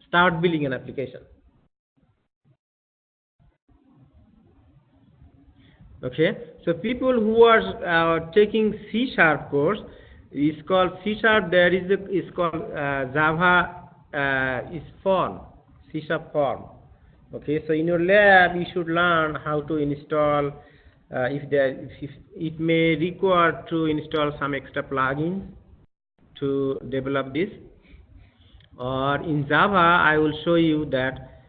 start building an application. Okay, so people who are taking C# course, is called C#. There is called Java is form, C# form. Okay, so in your lab you should learn how to install. If it may require to install some extra plugins to develop this, or in Java I will show you that.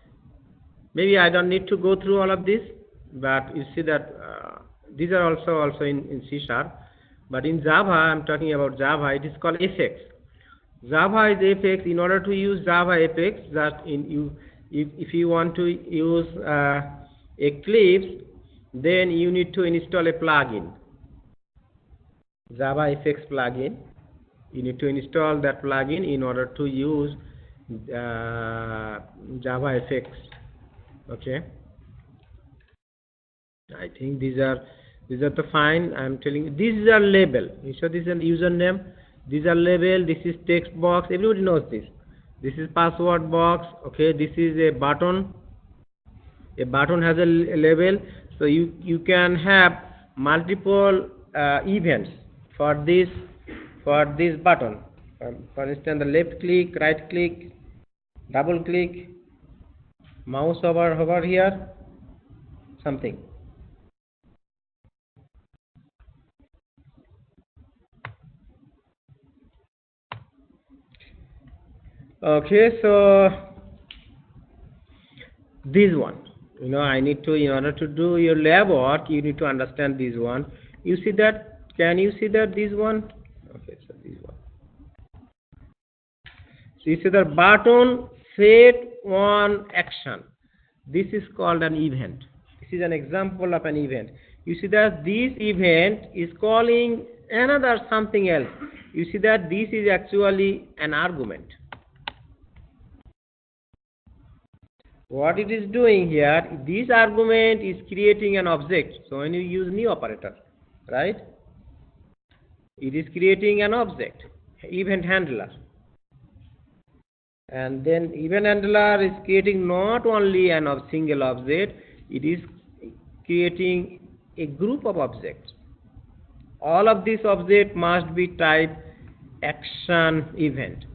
Maybe I don't need to go through all of this, but you see that these are also in C#. But in Java, I'm talking about Java, it is called FX. Java is FX. In order to use Java FX, that if you want to use Eclipse, then you need to install a plugin, Java FX plugin. You need to install that plugin in order to use Java FX. Okay, I think these are the fine. I'm telling you, this is a label. So this is a username. These are label. This is text box. Everybody knows this. This is password box. Okay, this is a button. A button has a label. So you can have multiple events for this button. For instance, the left click, right click, double click, mouse over here, something. Okay, so this one, I need to, in order to do your lab work, you need to understand this one. You see that? Can you see that this one? Okay, so this one. So you see the button set one action. This is called an event. This is an example of an event. You see that this event is calling another something else. You see that this is actually an argument. What it is doing here, this argument is creating an object. So when you use new operator, right, it is creating an object, event handler. And then event handler is creating not only a single object, it is creating a group of objects. All of these objects must be type action event.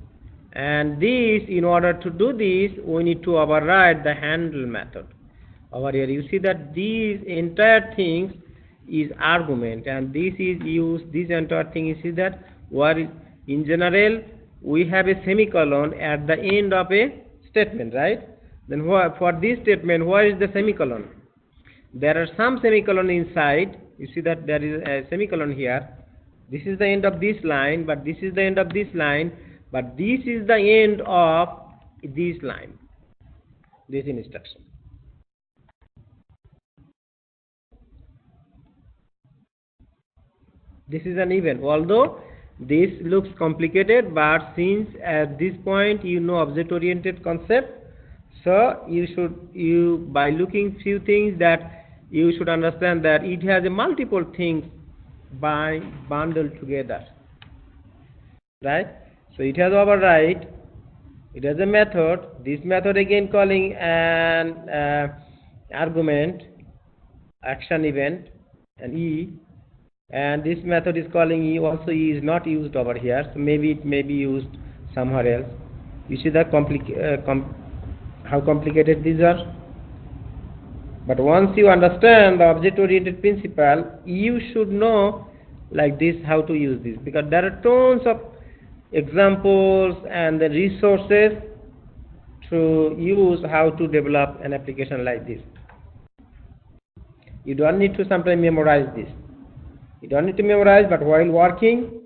And this, in order to do this, we need to override the handle method. Over here, you see that these entire things is argument, and this is used. This entire thing, you see that, where in general we have a semicolon at the end of a statement, right? Then for this statement, where is the semicolon? There are some semicolon inside. You see that there is a semicolon here. This is the end of this line, but this is the end of this line. But this is the end of this line, this instruction. This is an event. Although this looks complicated, but since at this point you know object-oriented concept, so by looking few things, that you should understand that it has a multiple things bundled together, right? So it has override, it has a method, this method again calling an argument, action event, and E, and this method is calling E. Also E is not used over here, so maybe it may be used somewhere else. You see that how complicated these are? But once you understand the object-oriented principle, you should know like this how to use this, because there are tons of examples and the resources to use how to develop an application like this. You don't need to sometimes memorize this. You don't need to memorize, but while working,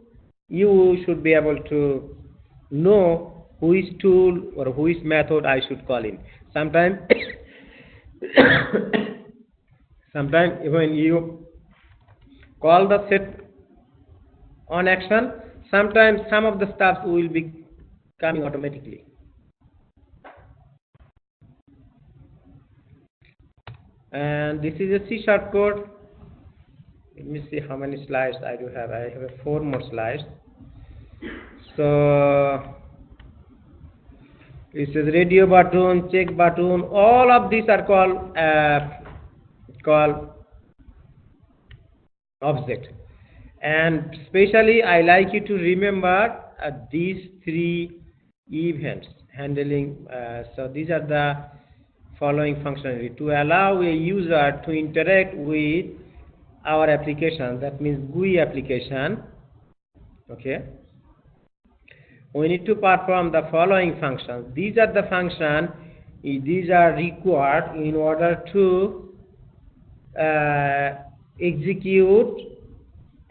you should be able to know who is tool or who is method I should call in. Sometimes, sometimes when you call the set on action, sometimes some of the stuff will be coming automatically. And this is a C# code. Let me see how many slides I do have. I have 4 more slides. So it says radio button, check button. All of these are called object. And especially I like you to remember these 3 events handling. So these are the following functionality to allow a user to interact with our application. That means GUI application. Okay. We need to perform the following functions. These are the functions. These are required in order to execute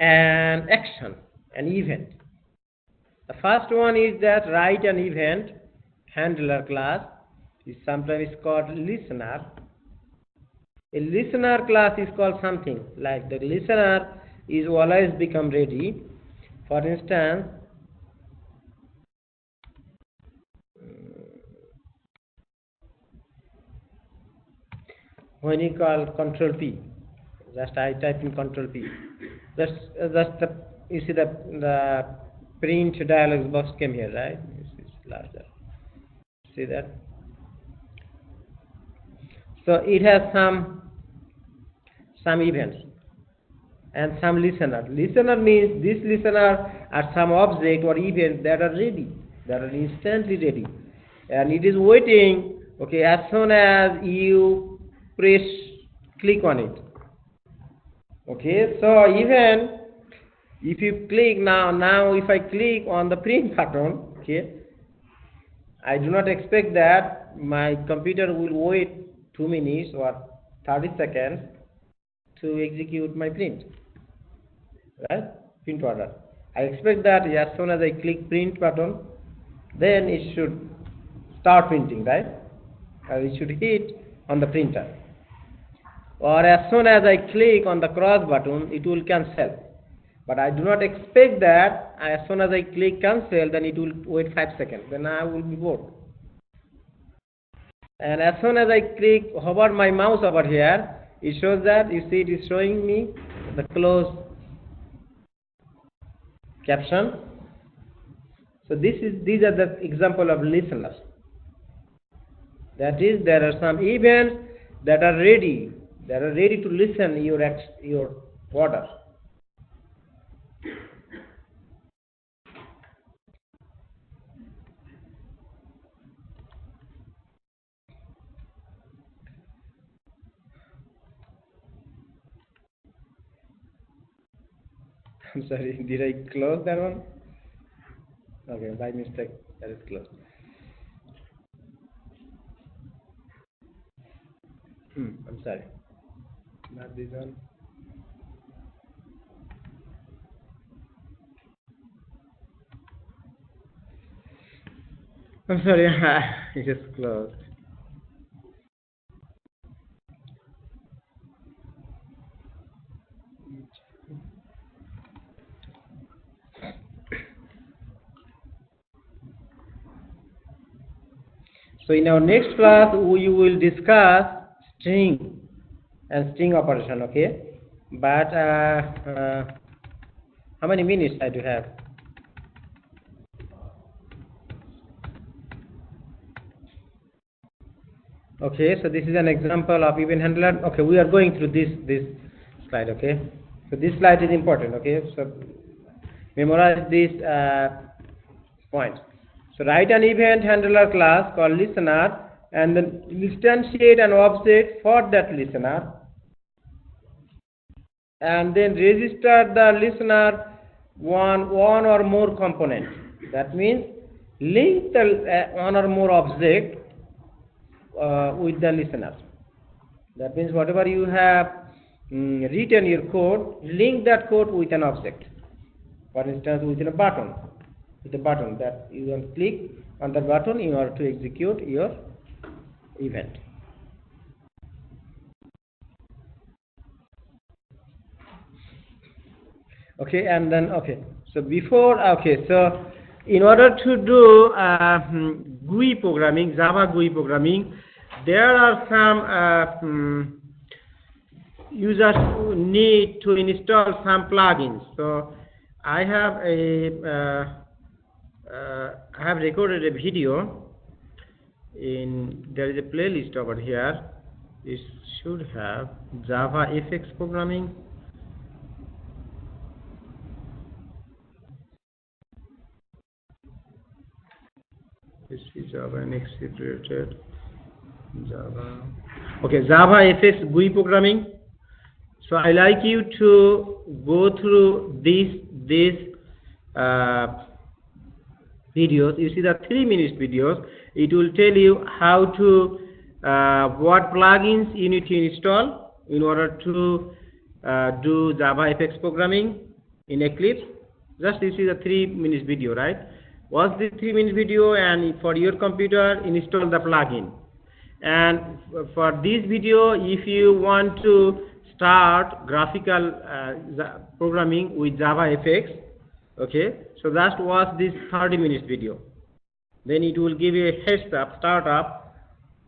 an action, an event. The first one is that write an event handler class. Is sometimes called listener. A listener class is called something like the listener is always become ready. For instance, when you call Control P, just I type in Control P. Just the you see the print dialog box came here, right? It's larger. See that? So it has some events and some listener. Listener means this listener are some object or event that are ready, that are instantly ready, and it is waiting. Okay, as soon as you click on it. Okay, so even if you click now if I click on the print button, okay, I do not expect that my computer will wait 2 minutes or 30 seconds to execute my print, right? Print order. I expect that as soon as I click print button, then it should start printing, right? It should hit on the printer. Or as soon as I click on the cross button, it will cancel. But I do not expect that as soon as I click cancel, then it will wait 5 seconds. Then I will be bored. And as soon as I hover my mouse over here, it shows that, you see, it is showing me the close caption. So these are the example of listeners. That is, there are some events that are ready to listen your order. I'm sorry, did I close that one? Okay, by mistake, that is closed. I'm sorry, not this one. I'm sorry, it is closed. So in our next class, we will discuss string and string operation, okay? But how many minutes I do have? Okay, so this is an example of event handler. Okay, we are going through this slide, okay? So this slide is important, okay? So memorize this point. So write an event handler class called listener and then instantiate an object for that listener and then register the listener one or more component. That means link the one or more object with the listeners. That means whatever you have written your code, link that code with an object. For instance, with a button, that you can click on the button in order to execute your event. Okay, and then so in order to do GUI programming, Java GUI programming, there are some users who need to install some plugins. So I have recorded a video. There is a playlist over here. It should have Java FX programming. This is Java and accelerated Java. Okay, Java FX GUI programming. So I like you to go through these videos. You see the 3-minute videos. It will tell you how to what plugins you need to install in order to do Java FX programming in Eclipse. Just you see the 3-minute video, right? Watch the 3-minute video and for your computer install the plugin. And for this video, if you want to start graphical programming with Java FX, okay, so just watch this 30-minute video. Then it will give you a heads up,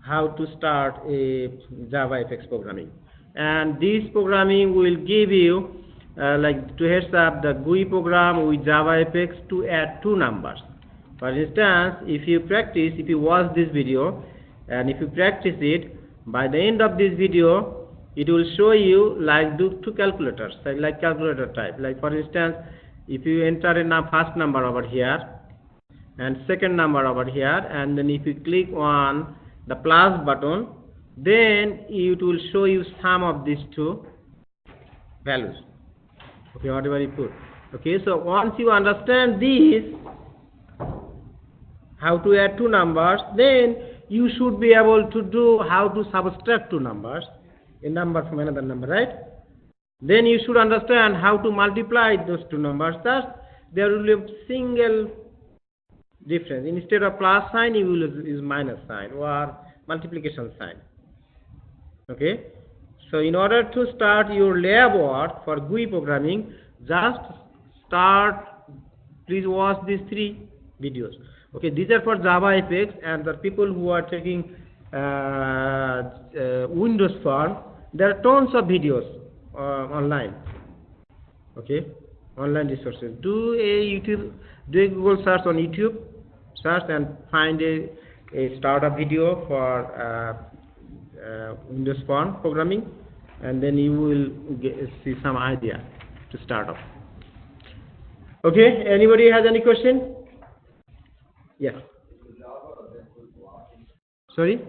how to start a Java FX programming. And this programming will give you like to heads up the GUI program with Java FX to add 2 numbers. For instance, if you watch this video and if you practice it, by the end of this video, it will show you like 2 calculators, like calculator type. Like for instance, if you enter a first number over here and second number over here, and then if you click on the plus button, then it will show you sum of these 2 values. Okay, whatever you put. Okay, so once you understand this, how to add 2 numbers, then you should be able to do how to subtract 2 numbers, a number from another number, right? Then you should understand how to multiply those 2 numbers. Thus, there will be a single difference. Instead of plus sign, you will use minus sign or multiplication sign. Okay? So, in order to start your lab work for GUI programming, just start, please watch these 3 videos. Okay, these are for Java FX, and the people who are taking Windows Phone, there are tons of videos online. Okay, online resources. Do a Google search on YouTube, search and find a startup video for Windows Phone programming, and then you will see some idea to start off. Okay, anybody has any question? Yes. Sorry?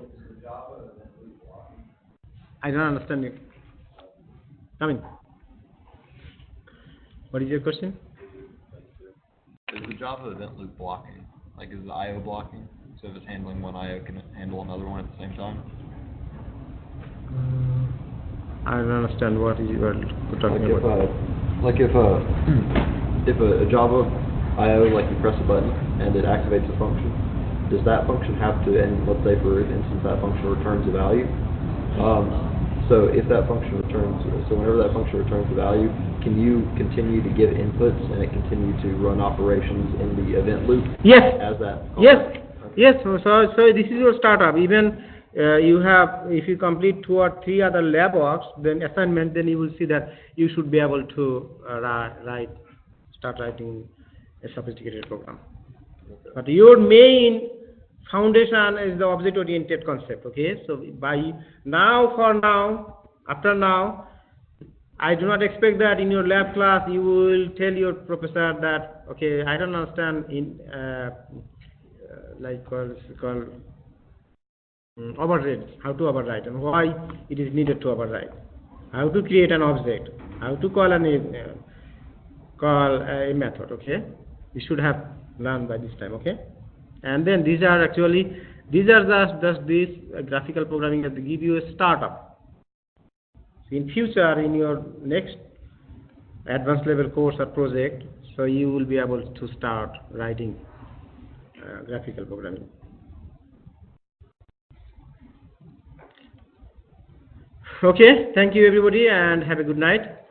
I don't understand you. Come in. What is your question? Is the Java event loop blocking? Like, is the I/O blocking? So if it's handling one I/O, can it handle another one at the same time? I don't understand what you are talking about. If a Java I/O, like you press a button and it activates a function, does that function have to, and let's say for instance that function returns a value, so if that function returns, so whenever that function returns a value, can you continue to give inputs and it continue to run operations in the event loop? Yes. As that? Yes. Yes. So this is your startup. Even you have, if you complete 2 or 3 other lab works, then assignment, then you will see that you should be able to start writing a sophisticated program. But your main foundation is the object-oriented concept. Okay, so after now, I do not expect that in your lab class you will tell your professor that, okay, I don't understand in override, how to override and why it is needed to override, how to create an object, how to call a method. Okay, you should have learned by this time. Okay, and then these are actually These are just this graphical programming that give you a startup. In future, in your next advanced level course or project, so you will be able to start writing graphical programming. Okay, thank you everybody and have a good night.